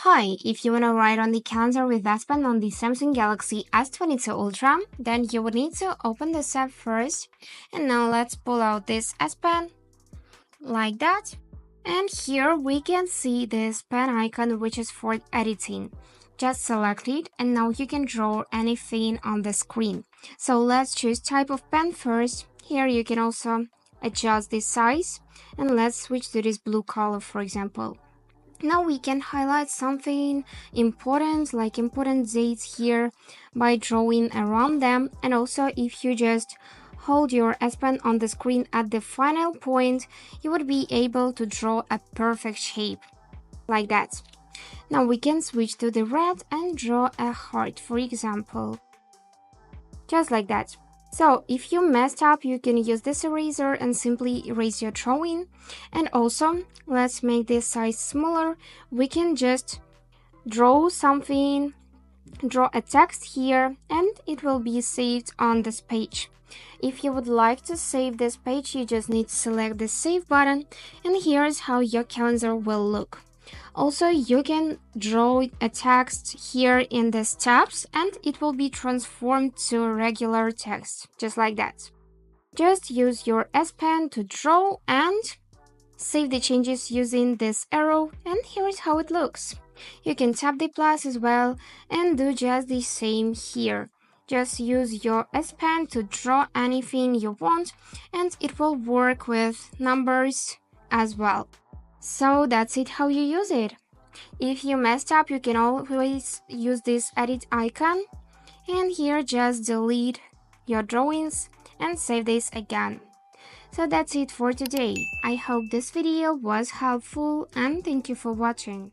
Hi, if you want to write on the calendar with S Pen on the Samsung Galaxy S22 Ultra, then you would need to open this app first. And now let's pull out this S Pen, like that. And here we can see this pen icon which is for editing. Just select it and now you can draw anything on the screen. So let's choose type of pen first. Here you can also adjust the size and let's switch to this blue color, for example. Now we can highlight something important, like important dates here, by drawing around them. And also if you just hold your S Pen on the screen at the final point, you would be able to draw a perfect shape, like that. Now we can switch to the red and draw a heart, for example, just like that. So if you messed up, you can use this eraser and simply erase your drawing. And also, let's make this size smaller. We can just draw something, draw a text here, and it will be saved on this page. If you would like to save this page, you just need to select the save button, and here's how your calendar will look. Also, you can draw a text here in these tabs and it will be transformed to regular text, just like that. Just use your S Pen to draw and save the changes using this arrow, and here is how it looks. You can tap the plus as well and do just the same here. Just use your S Pen to draw anything you want and it will work with numbers as well. So that's it how you use it. If you messed up, you can always use this edit icon and here just delete your drawings and save this again. So that's it for today. I hope this video was helpful and thank you for watching.